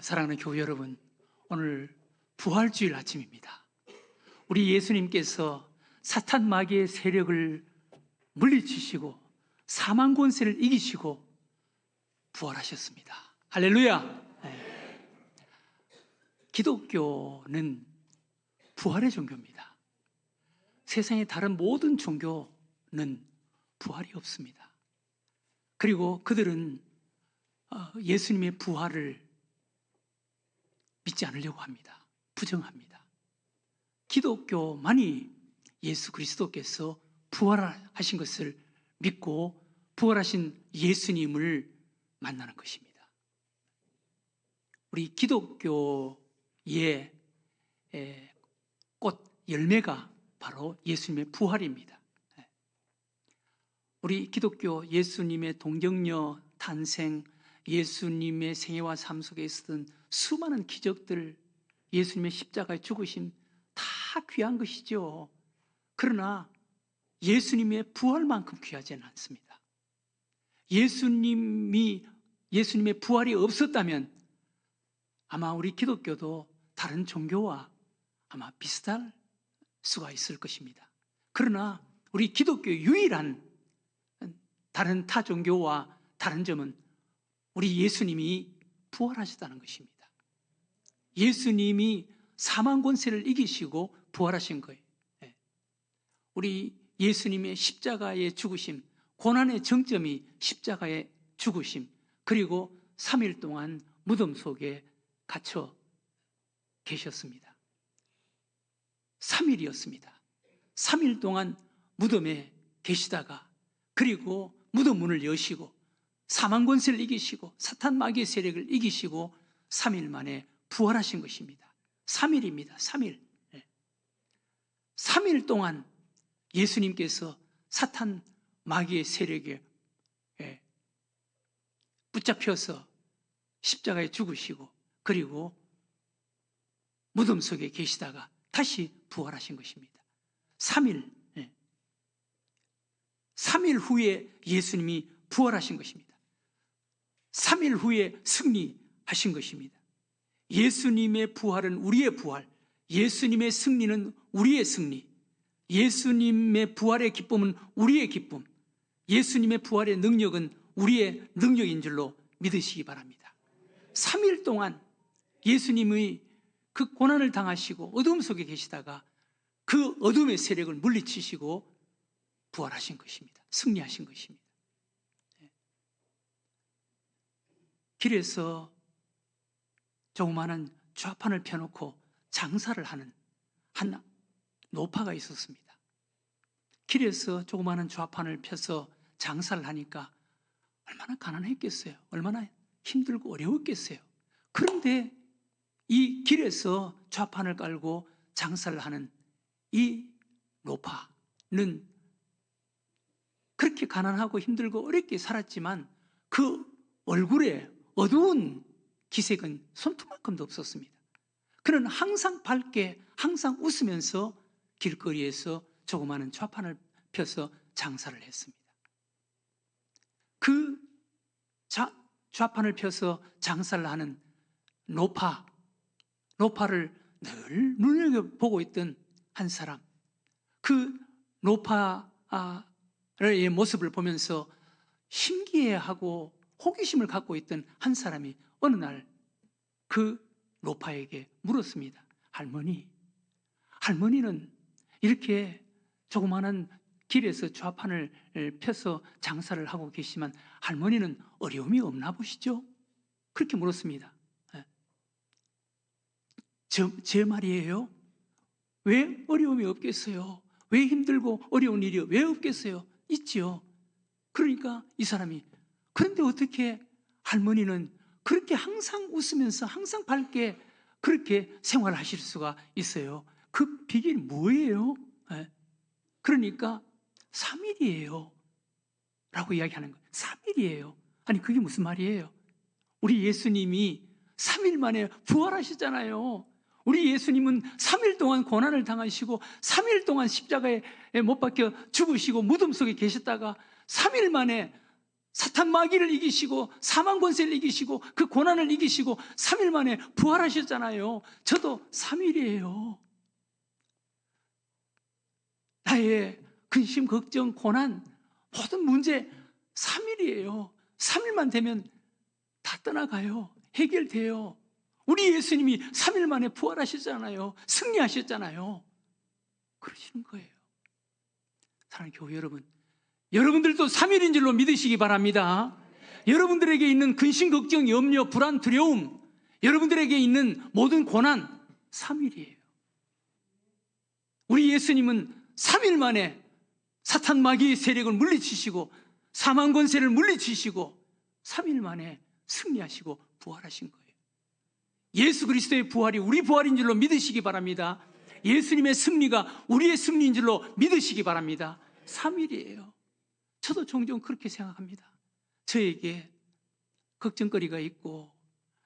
사랑하는 교회 여러분, 오늘 부활주일 아침입니다. 우리 예수님께서 사탄 마귀의 세력을 물리치시고 사망 권세를 이기시고 부활하셨습니다. 할렐루야. 네. 기독교는 부활의 종교입니다. 세상의 다른 모든 종교는 부활이 없습니다. 그리고 그들은 예수님의 부활을 믿지 않으려고 합니다. 부정합니다. 기독교만이 예수 그리스도께서 부활하신 것을 믿고 부활하신 예수님을 만나는 것입니다. 우리 기독교의 꽃 열매가 바로 예수님의 부활입니다. 우리 기독교 예수님의 동정녀 탄생, 예수님의 생애와 삶 속에 있었던 수많은 기적들, 예수님의 십자가의 죽으심 다 귀한 것이죠. 그러나 예수님의 부활만큼 귀하지는 않습니다. 예수님의 부활이 없었다면 아마 우리 기독교도 다른 종교와 아마 비슷할 수가 있을 것입니다. 그러나 우리 기독교 유일한 다른 타 종교와 다른 점은 우리 예수님이 부활하셨다는 것입니다. 예수님이 사망 권세를 이기시고 부활하신 거예요. 우리 예수님의 십자가의 죽으심, 고난의 정점이 십자가의 죽으심, 그리고 3일 동안 무덤 속에 갇혀 계셨습니다. 3일이었습니다. 3일 동안 무덤에 계시다가 그리고 무덤 문을 여시고 사망 권세를 이기시고 사탄 마귀의 세력을 이기시고 3일 만에 부활하신 것입니다. 3일입니다. 3일. 3일 동안 예수님께서 사탄 마귀의 세력에 붙잡혀서 십자가에 죽으시고 그리고 무덤 속에 계시다가 다시 부활하신 것입니다. 3일. 3일 후에 예수님이 부활하신 것입니다. 3일 후에 승리하신 것입니다. 예수님의 부활은 우리의 부활, 예수님의 승리는 우리의 승리, 예수님의 부활의 기쁨은 우리의 기쁨, 예수님의 부활의 능력은 우리의 능력인 줄로 믿으시기 바랍니다. 3일 동안 예수님의 그 고난을 당하시고 어둠 속에 계시다가 그 어둠의 세력을 물리치시고 부활하신 것입니다. 승리하신 것입니다. 길에서 조그마한 좌판을 펴놓고 장사를 하는 한 노파가 있었습니다. 길에서 조그마한 좌판을 펴서 장사를 하니까 얼마나 가난했겠어요. 얼마나 힘들고 어려웠겠어요. 그런데 이 길에서 좌판을 깔고 장사를 하는 이 노파는 그렇게 가난하고 힘들고 어렵게 살았지만 그 얼굴에 어두운 기색은 손톱만큼도 없었습니다. 그는 항상 밝게 항상 웃으면서 길거리에서 조그마한 좌판을 펴서 장사를 했습니다. 그 좌판을 펴서 장사를 하는 노파를 늘 눈여겨보고 있던 한 사람, 그 노파의 모습을 보면서 신기해하고 호기심을 갖고 있던 한 사람이 어느 날 그 노파에게 물었습니다. 할머니는 이렇게 조그마한 길에서 좌판을 펴서 장사를 하고 계시지만 할머니는 어려움이 없나 보시죠? 그렇게 물었습니다. 제 말이에요? 왜 어려움이 없겠어요? 왜 힘들고 어려운 일이 왜 없겠어요? 있지요. 그러니까 이 사람이 그런데 어떻게 할머니는 그렇게 항상 웃으면서 항상 밝게 그렇게 생활하실 수가 있어요? 그 비결이 뭐예요? 그러니까 3일이에요 라고 이야기하는 거예요. 3일이에요. 아니 그게 무슨 말이에요? 우리 예수님이 3일 만에 부활하시잖아요. 우리 예수님은 3일 동안 고난을 당하시고 3일 동안 십자가에 못 박혀 죽으시고 무덤 속에 계셨다가 3일 만에 사탄 마귀를 이기시고 사망 권세를 이기시고 그 고난을 이기시고 3일 만에 부활하셨잖아요. 저도 3일이에요. 나의 근심, 걱정, 고난, 모든 문제 3일이에요. 3일만 되면 다 떠나가요. 해결돼요. 우리 예수님이 3일 만에 부활하셨잖아요. 승리하셨잖아요. 그러시는 거예요. 사랑하는 교회 여러분, 여러분들도 3일인 줄로 믿으시기 바랍니다. 여러분들에게 있는 근심, 걱정, 염려, 불안, 두려움, 여러분들에게 있는 모든 고난 3일이에요. 우리 예수님은 3일 만에 사탄 마귀의 세력을 물리치시고 사망 권세를 물리치시고 3일 만에 승리하시고 부활하신 거예요. 예수 그리스도의 부활이 우리 부활인 줄로 믿으시기 바랍니다. 예수님의 승리가 우리의 승리인 줄로 믿으시기 바랍니다. 3일이에요. 저도 종종 그렇게 생각합니다. 저에게 걱정거리가 있고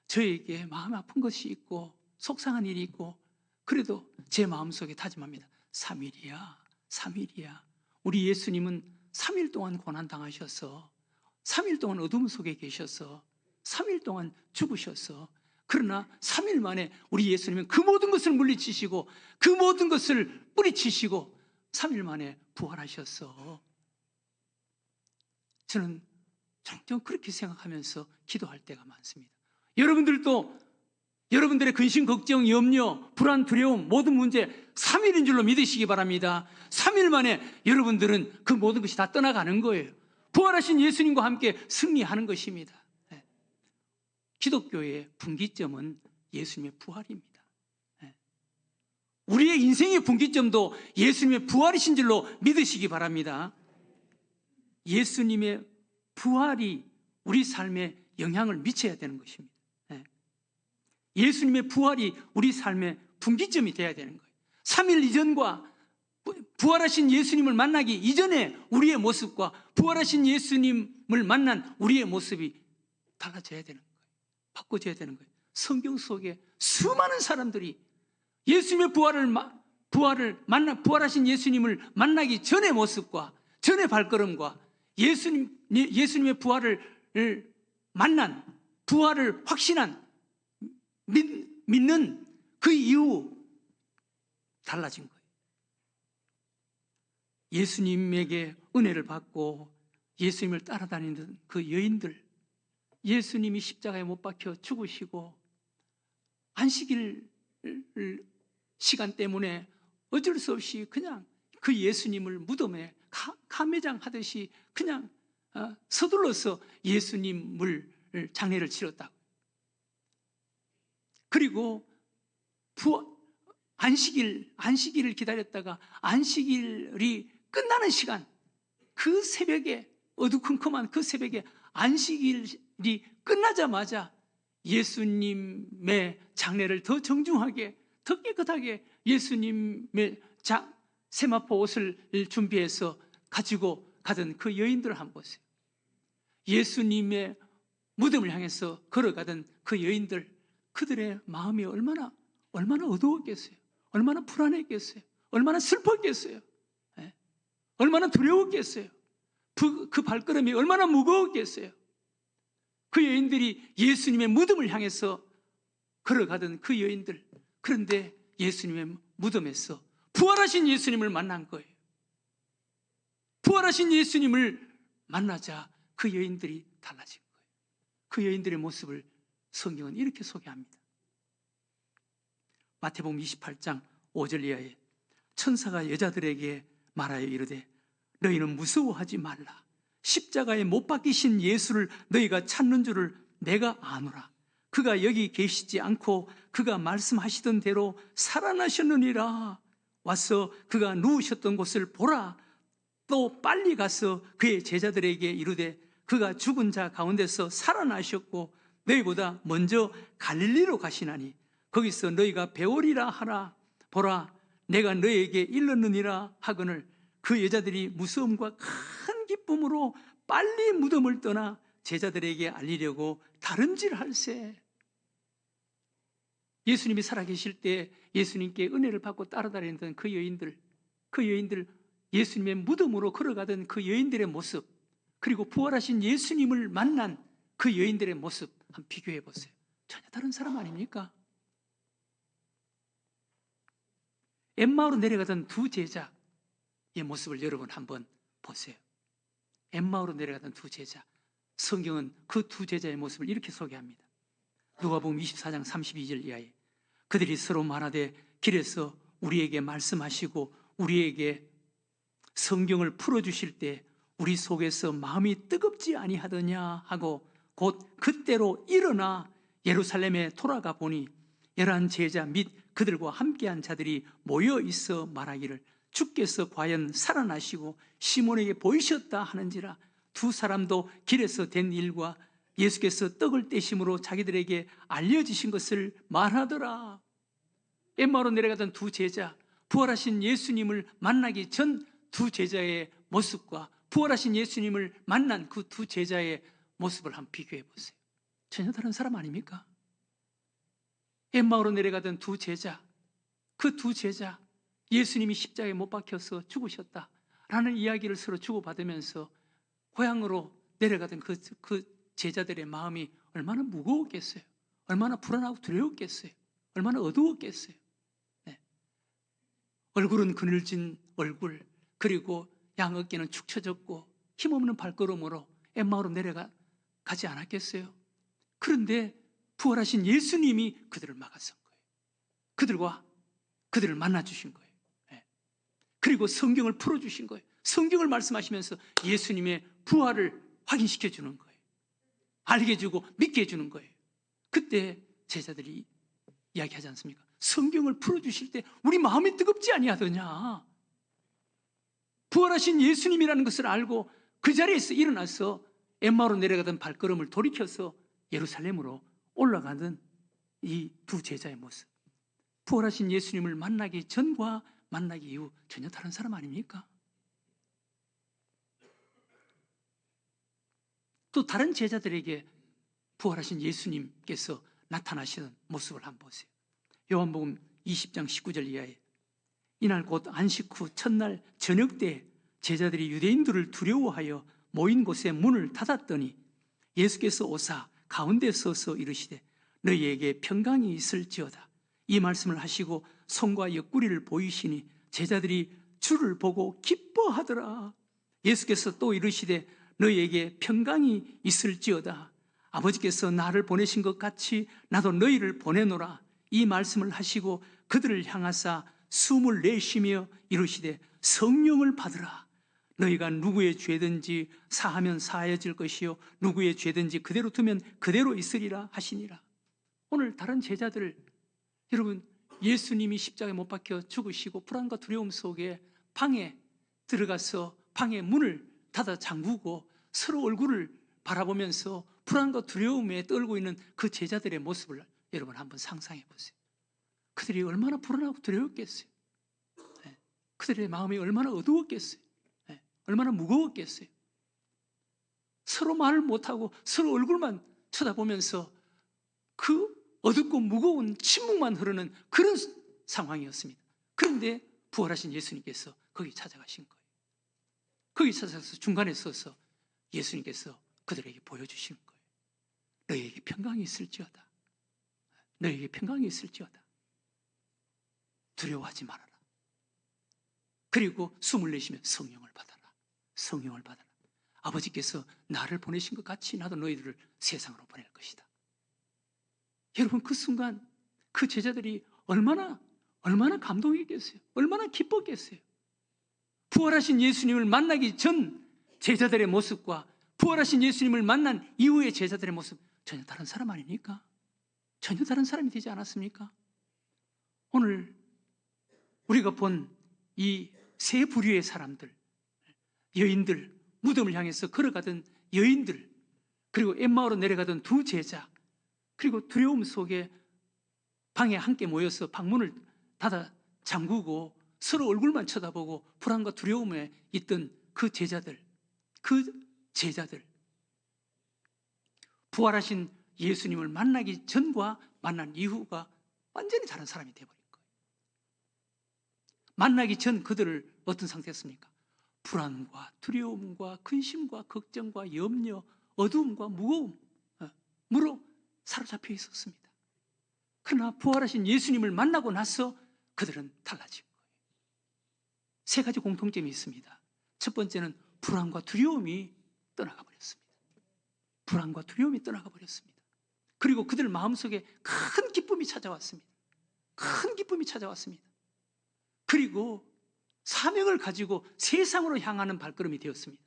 저에게 마음 아픈 것이 있고 속상한 일이 있고 그래도 제 마음속에 다짐합니다. 3일이야. 3일이야. 우리 예수님은 3일 동안 고난당하셔서 3일 동안 어둠 속에 계셔서 3일 동안 죽으셔서 그러나 3일 만에 우리 예수님은 그 모든 것을 물리치시고 그 모든 것을 뿌리치시고 3일 만에 부활하셔서 저는 종종 그렇게 생각하면서 기도할 때가 많습니다. 여러분들도 여러분들의 근심, 걱정, 염려, 불안, 두려움 모든 문제 3일인 줄로 믿으시기 바랍니다. 3일 만에 여러분들은 그 모든 것이 다 떠나가는 거예요. 부활하신 예수님과 함께 승리하는 것입니다. 기독교의 분기점은 예수님의 부활입니다. 우리의 인생의 분기점도 예수님의 부활이신 줄로 믿으시기 바랍니다. 예수님의 부활이 우리 삶에 영향을 미쳐야 되는 것입니다. 예수님의 부활이 우리 삶의 분기점이 되어야 되는 거예요. 3일 이전과 부활하신 예수님을 만나기 이전에 우리의 모습과 부활하신 예수님을 만난 우리의 모습이 달라져야 되는 거예요. 바꿔져야 되는 거예요. 성경 속에 수많은 사람들이 예수님의 부활하신 예수님을 만나기 전의 모습과 전의 발걸음과 예수님의 부활을 만난, 부활을 확신한, 믿는 그 이후 달라진 거예요. 예수님에게 은혜를 받고 예수님을 따라다니는 그 여인들, 예수님이 십자가에 못 박혀 죽으시고 안식일 시간 때문에 어쩔 수 없이 그냥 그 예수님을 무덤에 감매장 하듯이 그냥 서둘러서 예수님을 장례를 치렀다고. 그리고 안식일을 기다렸다가 안식일이 끝나는 시간, 그 새벽에 어두컴컴한 그 새벽에 안식일이 끝나자마자 예수님의 장례를 더 정중하게 더 깨끗하게 예수님의 세마포 옷을 준비해서 가지고 가던 그 여인들을 한번 보세요. 예수님의 무덤을 향해서 걸어가던 그 여인들, 그들의 마음이 얼마나 어두웠겠어요. 얼마나 불안했겠어요. 얼마나 슬펐겠어요. 얼마나 두려웠겠어요. 그 발걸음이 얼마나 무거웠겠어요. 그 여인들이 예수님의 무덤을 향해서 걸어가던 그 여인들, 그런데 예수님의 무덤에서 부활하신 예수님을 만난 거예요. 부활하신 예수님을 만나자 그 여인들이 달라진 거예요. 그 여인들의 모습을 성경은 이렇게 소개합니다. 마태복음 28장 5절 이하에 천사가 여자들에게 말하여 이르되 너희는 무서워하지 말라. 십자가에 못 박히신 예수를 너희가 찾는 줄을 내가 아노라. 그가 여기 계시지 않고 그가 말씀하시던 대로 살아나셨느니라. 와서 그가 누우셨던 곳을 보라. 또 빨리 가서 그의 제자들에게 이르되 그가 죽은 자 가운데서 살아나셨고 너희보다 먼저 갈릴리로 가시나니 거기서 너희가 배우리라 하라. 보라, 내가 너희에게 일렀느니라 하거늘 그 여자들이 무서움과 큰 기쁨으로 빨리 무덤을 떠나 제자들에게 알리려고 다름질할세. 예수님이 살아계실 때 예수님께 은혜를 받고 따라다니던 그 여인들, 예수님의 무덤으로 걸어가던 그 여인들의 모습, 그리고 부활하신 예수님을 만난 그 여인들의 모습 한번 비교해 보세요. 전혀 다른 사람 아닙니까? 엠마오로 내려가던 두 제자의 모습을 여러분 한번 보세요. 엠마오로 내려가던 두 제자. 성경은 그 두 제자의 모습을 이렇게 소개합니다. 누가복음 24장 32절 이하에 그들이 서로 말하되 길에서 우리에게 말씀하시고 우리에게 성경을 풀어주실 때 우리 속에서 마음이 뜨겁지 아니하더냐 하고 곧 그때로 일어나 예루살렘에 돌아가 보니 11 제자 및 그들과 함께한 자들이 모여 있어 말하기를 주께서 과연 살아나시고 시몬에게 보이셨다 하는지라. 두 사람도 길에서 된 일과 예수께서 떡을 떼심으로 자기들에게 알려지신 것을 말하더라. 엠마오로 내려가던 두 제자, 부활하신 예수님을 만나기 전 두 제자의 모습과 부활하신 예수님을 만난 그 두 제자의 모습을 한번 비교해 보세요. 전혀 다른 사람 아닙니까? 엠마오로 내려가던 두 제자, 그 두 제자, 예수님이 십자가에 못 박혀서 죽으셨다라는 이야기를 서로 주고받으면서 고향으로 내려가던 그 제자들의 마음이 얼마나 무거웠겠어요. 얼마나 불안하고 두려웠겠어요. 얼마나 어두웠겠어요. 네. 얼굴은 그늘진 얼굴, 그리고 양 어깨는 축 처졌고 힘없는 발걸음으로 엠마오로 내려가지 않았겠어요. 그런데 부활하신 예수님이 그들을 막아선 거예요. 그들을 만나주신 거예요. 네. 그리고 성경을 풀어주신 거예요. 성경을 말씀하시면서 예수님의 부활을 확인시켜 주는 거예요. 알게 해주고 믿게 해주는 거예요. 그때 제자들이 이야기하지 않습니까? 성경을 풀어주실 때 우리 마음이 뜨겁지 아니하더냐. 부활하신 예수님이라는 것을 알고 그 자리에서 일어나서 엠마오로 내려가던 발걸음을 돌이켜서 예루살렘으로 올라가는 이 두 제자의 모습. 부활하신 예수님을 만나기 전과 만나기 이후 전혀 다른 사람 아닙니까? 또 다른 제자들에게 부활하신 예수님께서 나타나시는 모습을 한번 보세요. 요한복음 20장 19절 이하에 이날 곧 안식 후 첫날 저녁 때 제자들이 유대인들을 두려워하여 모인 곳에 문을 닫았더니 예수께서 오사 가운데 서서 이르시되 너희에게 평강이 있을지어다. 이 말씀을 하시고 손과 옆구리를 보이시니 제자들이 주를 보고 기뻐하더라. 예수께서 또 이르시되 너희에게 평강이 있을지어다. 아버지께서 나를 보내신 것 같이 나도 너희를 보내노라. 이 말씀을 하시고 그들을 향하사 숨을 내쉬며 이르시되 성령을 받으라. 너희가 누구의 죄든지 사하면 사하여질 것이요 누구의 죄든지 그대로 두면 그대로 있으리라 하시니라. 오늘 다른 제자들, 여러분, 예수님이 십자가에 못 박혀 죽으시고 불안과 두려움 속에 방에 들어가서 방의 문을 닫아 잠그고 서로 얼굴을 바라보면서 불안과 두려움에 떨고 있는 그 제자들의 모습을 여러분 한번 상상해 보세요. 그들이 얼마나 불안하고 두려웠겠어요. 네. 그들의 마음이 얼마나 어두웠겠어요. 네. 얼마나 무거웠겠어요. 서로 말을 못하고 서로 얼굴만 쳐다보면서 그 어둡고 무거운 침묵만 흐르는 그런 상황이었습니다. 그런데 부활하신 예수님께서 거기 찾아가신 거예요. 거기 찾아가서 중간에 서서 예수님께서 그들에게 보여주시는 거예요. 너희에게 평강이 있을지어다. 너희에게 평강이 있을지어다. 두려워하지 말아라. 그리고 숨을 내쉬며 성령을 받아라. 성령을 받아라. 아버지께서 나를 보내신 것 같이 나도 너희들을 세상으로 보낼 것이다. 여러분, 그 순간 그 제자들이 얼마나 감동했겠어요. 얼마나 기뻤겠어요. 부활하신 예수님을 만나기 전 제자들의 모습과 부활하신 예수님을 만난 이후의 제자들의 모습 전혀 다른 사람 아닙니까? 전혀 다른 사람이 되지 않았습니까? 오늘 우리가 본 이 세 부류의 사람들, 여인들, 무덤을 향해서 걸어가던 여인들, 그리고 엠마오로 내려가던 두 제자, 그리고 두려움 속에 방에 함께 모여서 방문을 닫아 잠그고 서로 얼굴만 쳐다보고 불안과 두려움에 있던 그 제자들, 부활하신 예수님을 만나기 전과 만난 이후가 완전히 다른 사람이 되어버린 거예요. 만나기 전 그들을 어떤 상태였습니까? 불안과 두려움과 근심과 걱정과 염려, 어두움과 무거움으로 사로잡혀 있었습니다. 그러나 부활하신 예수님을 만나고 나서 그들은 달라진 거예요. 세 가지 공통점이 있습니다. 첫 번째는 불안과 두려움이 떠나가 버렸습니다. 불안과 두려움이 떠나가 버렸습니다. 그리고 그들 마음속에 큰 기쁨이 찾아왔습니다. 큰 기쁨이 찾아왔습니다. 그리고 사명을 가지고 세상으로 향하는 발걸음이 되었습니다.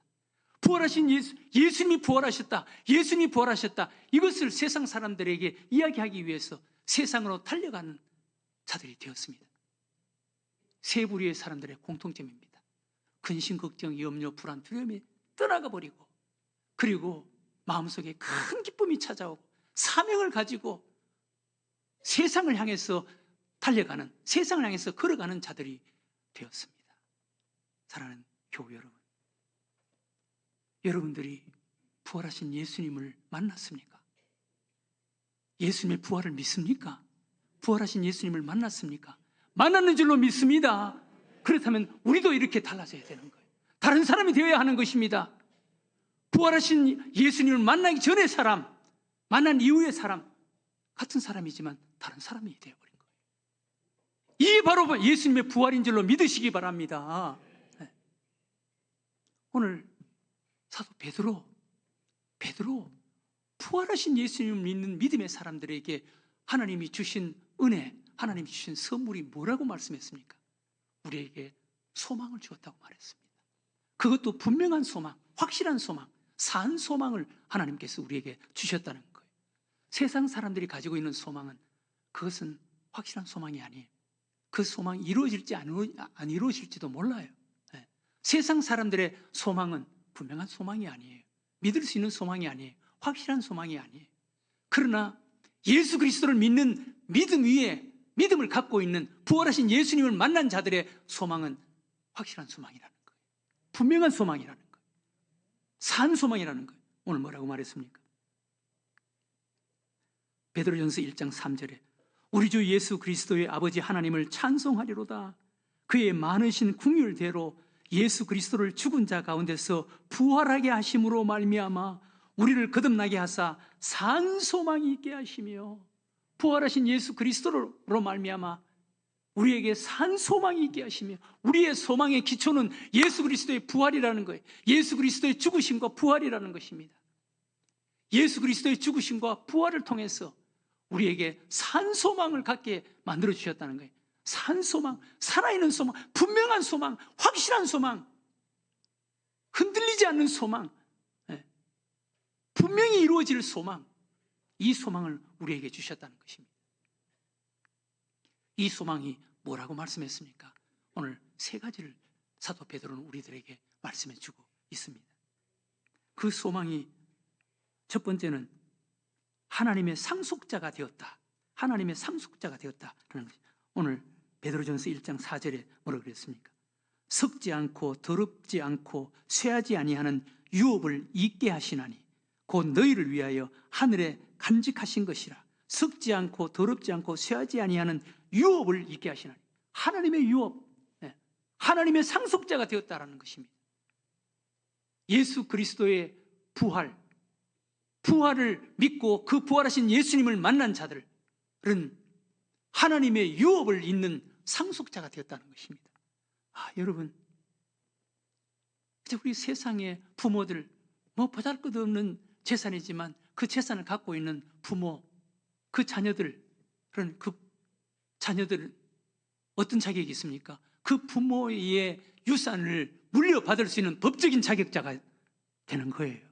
부활하신 예수님이 부활하셨다. 예수님이 부활하셨다. 이것을 세상 사람들에게 이야기하기 위해서 세상으로 달려가는 자들이 되었습니다. 세 부류의 사람들의 공통점입니다. 근심, 걱정, 염려, 불안, 두려움이 떠나가 버리고, 그리고 마음속에 큰 기쁨이 찾아오고 사명을 가지고 세상을 향해서 달려가는, 세상을 향해서 걸어가는 자들이 되었습니다. 사랑하는 교우 여러분, 여러분들이 부활하신 예수님을 만났습니까? 예수님의 부활을 믿습니까? 부활하신 예수님을 만났습니까? 만났는 줄로 믿습니다. 그렇다면 우리도 이렇게 달라져야 되는 거예요. 다른 사람이 되어야 하는 것입니다. 부활하신 예수님을 만나기 전의 사람, 만난 이후의 사람, 같은 사람이지만 다른 사람이 되어버린 거예요. 이게 바로 예수님의 부활인 줄로 믿으시기 바랍니다. 네. 오늘 사도 베드로 부활하신 예수님을 믿는 믿음의 사람들에게 하나님이 주신 은혜, 하나님이 주신 선물이 뭐라고 말씀했습니까? 우리에게 소망을 주었다고 말했습니다. 그것도 분명한 소망, 확실한 소망, 산 소망을 하나님께서 우리에게 주셨다는 거예요. 세상 사람들이 가지고 있는 소망은, 그것은 확실한 소망이 아니에요. 그 소망이 이루어질지 안 이루어질지도 몰라요. 네. 세상 사람들의 소망은 분명한 소망이 아니에요. 믿을 수 있는 소망이 아니에요. 확실한 소망이 아니에요. 그러나 예수 그리스도를 믿는 믿음 위에 믿음을 갖고 있는 부활하신 예수님을 만난 자들의 소망은 확실한 소망이라는 거예요. 분명한 소망이라는 거예요. 산 소망이라는 거예요. 오늘 뭐라고 말했습니까? 베드로전서 1장 3절에 우리 주 예수 그리스도의 아버지 하나님을 찬송하리로다. 그의 많으신 긍휼대로 예수 그리스도를 죽은 자 가운데서 부활하게 하심으로 말미암아 우리를 거듭나게 하사 산 소망이 있게 하시며, 부활하신 예수 그리스도로 말미암아 우리에게 산 소망이 있게 하시며, 우리의 소망의 기초는 예수 그리스도의 부활이라는 거예요. 예수 그리스도의 죽으심과 부활이라는 것입니다. 예수 그리스도의 죽으심과 부활을 통해서 우리에게 산 소망을 갖게 만들어 주셨다는 거예요. 산 소망, 살아있는 소망, 분명한 소망, 확실한 소망, 흔들리지 않는 소망, 분명히 이루어질 소망, 이 소망을 우리에게 주셨다는 것입니다. 이 소망이 뭐라고 말씀했습니까? 오늘 세 가지를 사도 베드로는 우리들에게 말씀해 주고 있습니다. 그 소망이 첫 번째는 하나님의 상속자가 되었다. 하나님의 상속자가 되었다라는 것입니다. 오늘 베드로전서 1장 4절에 뭐라고 그랬습니까? 썩지 않고 더럽지 않고 쇠하지 아니하는 유업을 잊게 하시나니 곧 너희를 위하여 하늘에 간직하신 것이라. 썩지 않고 더럽지 않고 쇠하지 아니하는 유업을 잊게 하시나니, 하나님의 유업, 하나님의 상속자가 되었다라는 것입니다. 예수 그리스도의 부활을 믿고 그 부활하신 예수님을 만난 자들은 하나님의 유업을 잇는 상속자가 되었다는 것입니다. 여러분, 우리 세상의 부모들, 보잘것없는 재산이지만 그 재산을 갖고 있는 부모, 그 자녀들은 어떤 자격이 있습니까? 그 부모의 유산을 물려받을 수 있는 법적인 자격자가 되는 거예요.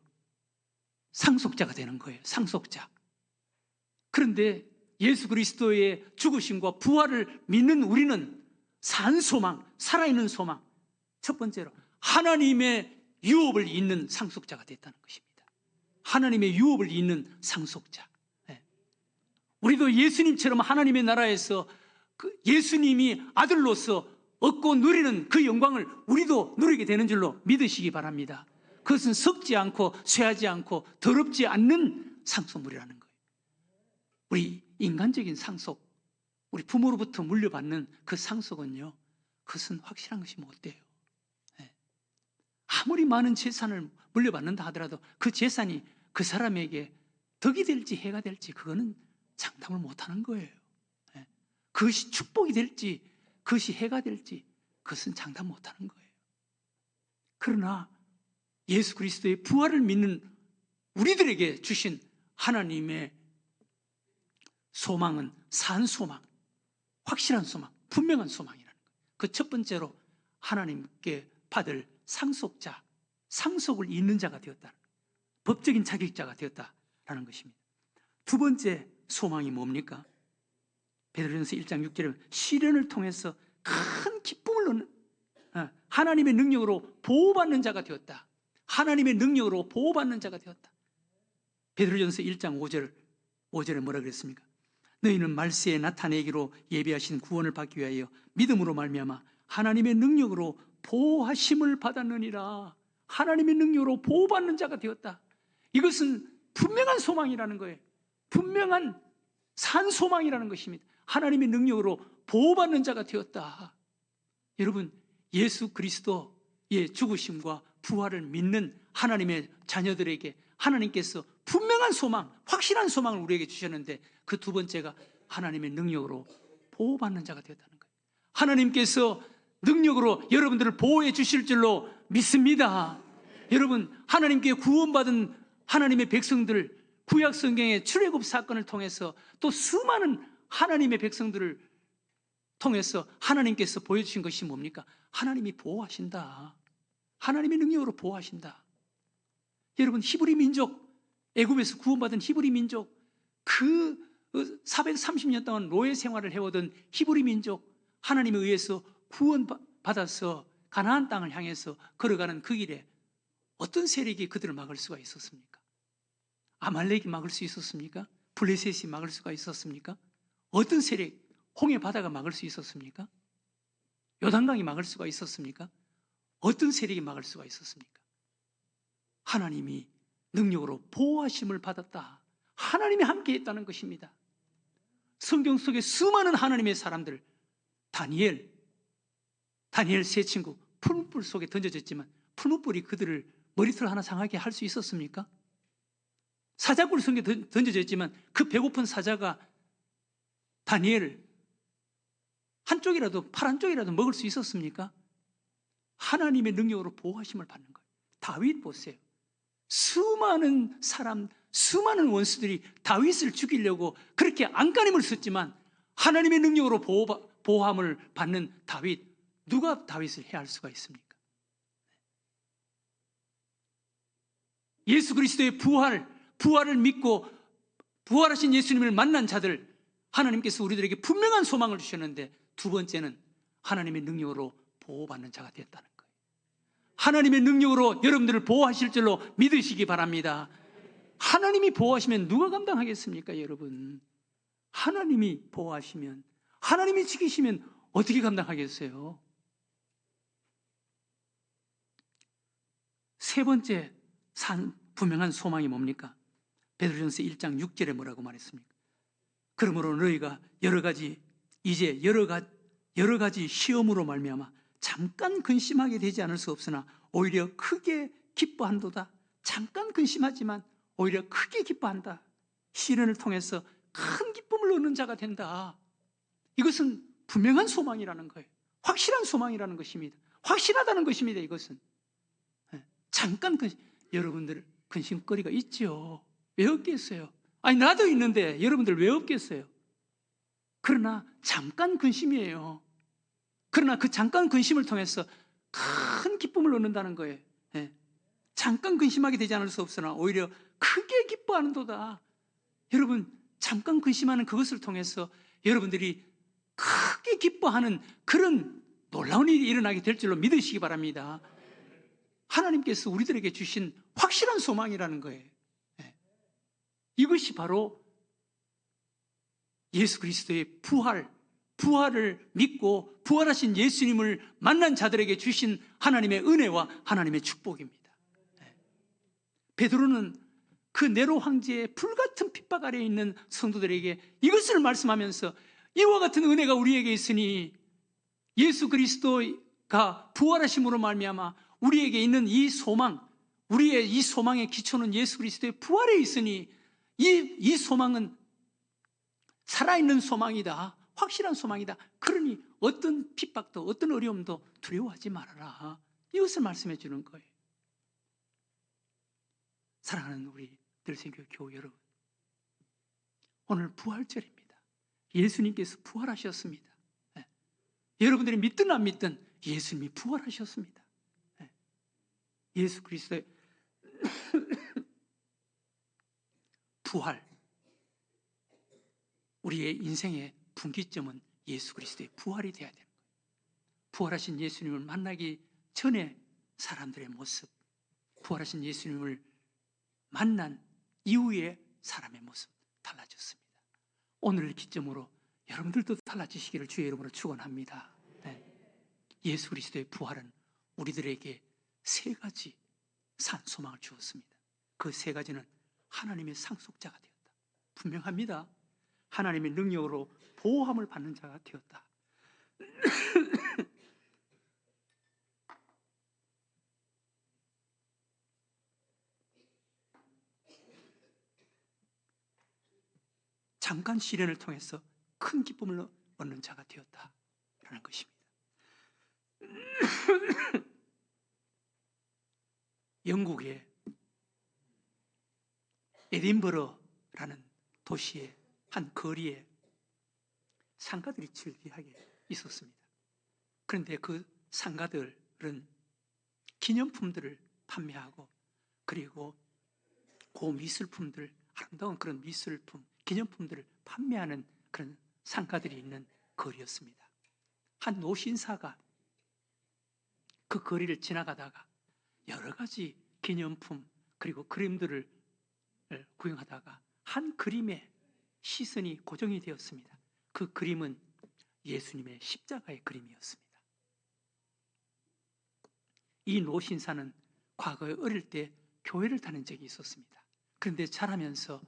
상속자가 되는 거예요. 상속자. 그런데 예수 그리스도의 죽으심과 부활을 믿는 우리는 산 소망, 살아있는 소망, 첫 번째로 하나님의 유업을 잇는 상속자가 됐다는 것입니다. 하나님의 유업을 잇는 상속자. 우리도 예수님처럼 하나님의 나라에서 예수님이 아들로서 얻고 누리는 그 영광을 우리도 누리게 되는 줄로 믿으시기 바랍니다. 그것은 썩지 않고 쇠하지 않고 더럽지 않는 상속물이라는 거예요. 우리 인간적인 상속, 우리 부모로부터 물려받는 그 상속은요, 그것은 확실한 것이 못 돼요. 아무리 많은 재산을 물려받는다 하더라도 그 재산이 그 사람에게 덕이 될지 해가 될지 그거는 장담을 못하는 거예요. 그것이 축복이 될지 그것이 해가 될지 그것은 장담 못하는 거예요. 그러나 예수 그리스도의 부활을 믿는 우리들에게 주신 하나님의 소망은 산 소망, 확실한 소망, 분명한 소망이라는 거예요. 그 첫 번째로 하나님께 받을 상속자, 상속을 잇는 자가 되었다. 법적인 자격자가 되었다라는 것입니다. 두 번째 소망이 뭡니까? 베드로전서 1장 6절에 시련을 통해서 큰 기쁨을 얻는 하나님의 능력으로 보호받는 자가 되었다. 하나님의 능력으로 보호받는 자가 되었다. 베드로전서 1장 5절에 뭐라 그랬습니까? 너희는 말세에 나타내기로 예비하신 구원을 받기 위하여 믿음으로 말미암아 하나님의 능력으로 보호하심을 받았느니라. 하나님의 능력으로 보호받는 자가 되었다. 이것은 분명한 소망이라는 거예요. 분명한 산 소망이라는 것입니다. 하나님의 능력으로 보호받는 자가 되었다. 여러분, 예수 그리스도의 죽으심과 부활을 믿는 하나님의 자녀들에게 하나님께서 분명한 소망, 확실한 소망을 우리에게 주셨는데 그 두 번째가 하나님의 능력으로 보호받는 자가 되었다는 거예요. 하나님께서 능력으로 여러분들을 보호해 주실 줄로 믿습니다. 여러분, 하나님께 구원받은 하나님의 백성들, 구약 성경의 출애굽 사건을 통해서 또 수많은 하나님의 백성들을 통해서 하나님께서 보여주신 것이 뭡니까? 하나님이 보호하신다. 하나님의 능력으로 보호하신다. 여러분, 히브리 민족, 애굽에서 구원받은 히브리 민족, 그 430년 동안 노예 생활을 해오던 히브리 민족, 하나님에 의해서 구원받아서 가나안 땅을 향해서 걸어가는 그 길에 어떤 세력이 그들을 막을 수가 있었습니까? 아말렉이 막을 수 있었습니까? 블레셋이 막을 수가 있었습니까? 어떤 세력, 홍해 바다가 막을 수 있었습니까? 요단강이 막을 수가 있었습니까? 어떤 세력이 막을 수가 있었습니까? 하나님이 능력으로 보호하심을 받았다. 하나님이 함께 했다는 것입니다. 성경 속에 수많은 하나님의 사람들, 다니엘 세 친구 풀무불 속에 던져졌지만 풀무불이 그들을 머리털 하나 상하게 할 수 있었습니까? 사자굴 속에 던져졌지만 그 배고픈 사자가 다니엘을 한쪽이라도 팔 한쪽이라도 먹을 수 있었습니까? 하나님의 능력으로 보호하심을 받는 거예요. 다윗 보세요. 수많은 사람, 수많은 원수들이 다윗을 죽이려고 그렇게 안간힘을 썼지만 하나님의 능력으로 보호함을 받는 다윗, 누가 다윗을 해할 수가 있습니까? 예수 그리스도의 부활을 믿고 부활하신 예수님을 만난 자들, 하나님께서 우리들에게 분명한 소망을 주셨는데 두 번째는 하나님의 능력으로 보호받는 자가 되었다는 거예요. 하나님의 능력으로 여러분들을 보호하실 줄로 믿으시기 바랍니다. 하나님이 보호하시면 누가 감당하겠습니까, 여러분? 하나님이 보호하시면, 하나님이 지키시면 어떻게 감당하겠어요? 세 번째 분명한 소망이 뭡니까? 베드로전서 1장 6절에 뭐라고 말했습니까? 그러므로 너희가 여러 가지 시험으로 말미암아 잠깐 근심하게 되지 않을 수 없으나 오히려 크게 기뻐한도다. 잠깐 근심하지만 오히려 크게 기뻐한다. 시련을 통해서 큰 기쁨을 얻는 자가 된다. 이것은 분명한 소망이라는 거예요. 확실한 소망이라는 것입니다. 확실하다는 것입니다. 이것은 잠깐 여러분들 근심거리가 있죠. 왜 없겠어요? 아니, 나도 있는데 여러분들 왜 없겠어요? 그러나 잠깐 근심이에요. 그러나 그 잠깐 근심을 통해서 큰 기쁨을 얻는다는 거예요. 잠깐 근심하게 되지 않을 수 없으나 오히려 크게 기뻐하는도다. 여러분, 잠깐 근심하는 그것을 통해서 여러분들이 크게 기뻐하는 그런 놀라운 일이 일어나게 될 줄로 믿으시기 바랍니다. 하나님께서 우리들에게 주신 확실한 소망이라는 거예요. 이것이 바로 예수 그리스도의 부활을 믿고 부활하신 예수님을 만난 자들에게 주신 하나님의 은혜와 하나님의 축복입니다. 베드로는 그 네로 황제의 불같은 핍박 아래에 있는 성도들에게 이것을 말씀하면서 이와 같은 은혜가 우리에게 있으니 예수 그리스도가 부활하심으로 말미암아 우리에게 있는 이 소망, 우리의 이 소망의 기초는 예수 그리스도의 부활에 있으니 이 소망은 살아있는 소망이다. 확실한 소망이다. 그러니 어떤 핍박도 어떤 어려움도 두려워하지 말아라. 이것을 말씀해 주는 거예요. 사랑하는 우리 들생교 교회 여러분, 오늘 부활절입니다. 예수님께서 부활하셨습니다. 네. 여러분들이 믿든 안 믿든 예수님이 부활하셨습니다. 네. 예수 그리스도의 부활, 우리의 인생의 분기점은 예수 그리스도의 부활이 되어야 되는 거예요. 부활하신 예수님을 만나기 전에 사람들의 모습, 부활하신 예수님을 만난 이후에 사람의 모습 달라졌습니다. 오늘을 기점으로 여러분들도 달라지시기를 주의 이름으로 축원합니다. 네. 예수 그리스도의 부활은 우리들에게 세 가지 산 소망을 주었습니다. 그 세 가지는 하나님의 상속자가 되었다. 분명합니다. 하나님의 능력으로 보호함을 받는 자가 되었다. 잠깐 시련을 통해서 큰 기쁨을 얻는 자가 되었다라는 것입니다. 영국의 에딘버러라는 도시의 한 거리에 상가들이 즐비하게 있었습니다. 그런데 그 상가들은 기념품들을 판매하고 그리고 고미술품들, 아름다운 그런 미술품, 기념품들을 판매하는 그런 상가들이 있는 거리였습니다. 한 노신사가 그 거리를 지나가다가 여러 가지 기념품 그리고 그림들을 구경하다가 한 그림에 시선이 고정이 되었습니다. 그 그림은 예수님의 십자가의 그림이었습니다. 이 노신사는 과거에 어릴 때 교회를 다닌 적이 있었습니다. 그런데 자라면서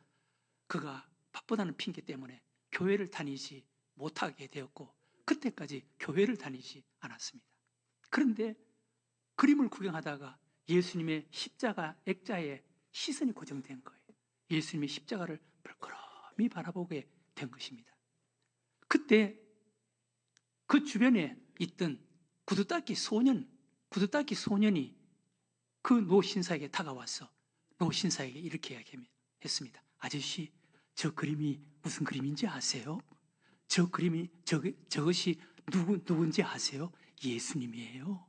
그가 바쁘다는 핑계 때문에 교회를 다니지 못하게 되었고 그때까지 교회를 다니지 않았습니다. 그런데 그림을 구경하다가 예수님의 십자가 액자에 시선이 고정된 거예요. 예수님의 십자가를 벌거름히 바라보게 된 것입니다. 그때 그 주변에 있던 구두닦이 소년이 그 노신사에게 다가와서 노신사에게 이렇게 이야기했습니다. 아저씨, 저 그림이 무슨 그림인지 아세요? 저 그림이 저것이 누군지 아세요? 예수님이에요.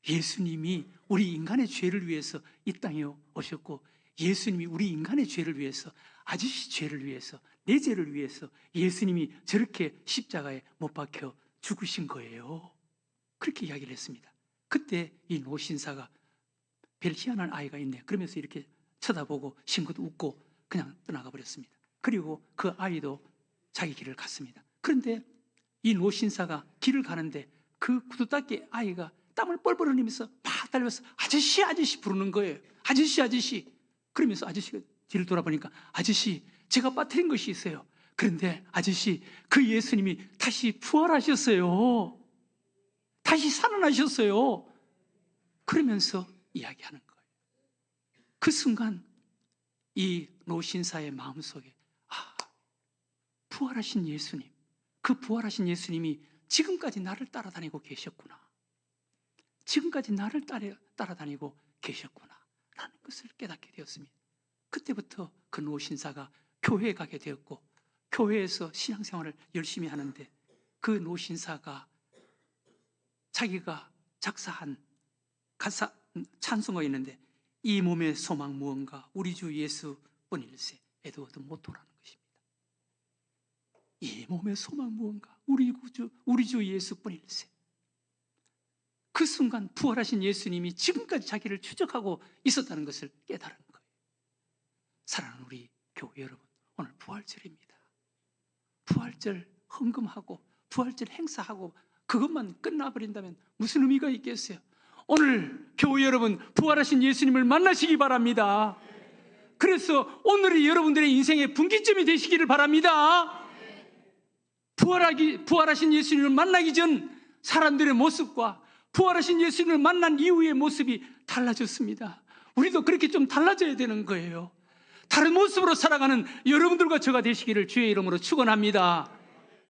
예수님이 우리 인간의 죄를 위해서 이 땅에 오셨고 예수님이 우리 인간의 죄를 위해서, 아저씨 죄를 위해서, 내 죄를 위해서 예수님이 저렇게 십자가에 못 박혀 죽으신 거예요. 그렇게 이야기를 했습니다. 그때 이 노신사가 별 희한한 아이가 있네 그러면서 이렇게 쳐다보고 친구도 웃고 그냥 떠나가 버렸습니다. 그리고 그 아이도 자기 길을 갔습니다. 그런데 이 노신사가 길을 가는데 그 구두닦이 아이가 땀을 뻘뻘 흘리면서 막 달려서 아저씨 아저씨 부르는 거예요. 아저씨 아저씨. 그러면서 아저씨가 뒤를 돌아보니까 아저씨 제가 빠뜨린 것이 있어요. 그런데 아저씨 그 예수님이 다시 부활하셨어요. 다시 살아나셨어요. 그러면서 이야기하는 거예요. 그 순간 이 노신사의 마음속에 부활하신 예수님, 그 부활하신 예수님이 지금까지 나를 따라다니고 계셨구나. 지금까지 나를 따라다니고 계셨구나 라는 것을 깨닫게 되었습니다. 그때부터 그 노신사가 교회에 가게 되었고 교회에서 신앙생활을 열심히 하는데 그 노신사가 자기가 작사한 가사 찬송가 있는데 이 몸의 소망 무언가 우리 주 예수뿐일세 에드워드 모토라는 것입니다. 이 몸의 소망 무언가 우리 주 예수뿐일세. 그 순간 부활하신 예수님이 지금까지 자기를 추적하고 있었다는 것을 깨달은 거예요. 사랑하는 우리 교회 여러분, 오늘 부활절입니다. 부활절 헌금하고 부활절 행사하고 그것만 끝나버린다면 무슨 의미가 있겠어요? 오늘 교회 여러분 부활하신 예수님을 만나시기 바랍니다. 그래서 오늘이 여러분들의 인생의 분기점이 되시기를 바랍니다. 부활하신 예수님을 만나기 전 사람들의 모습과 부활하신 예수님을 만난 이후의 모습이 달라졌습니다. 우리도 그렇게 좀 달라져야 되는 거예요. 다른 모습으로 살아가는 여러분들과 저가 되시기를 주의 이름으로 축원합니다.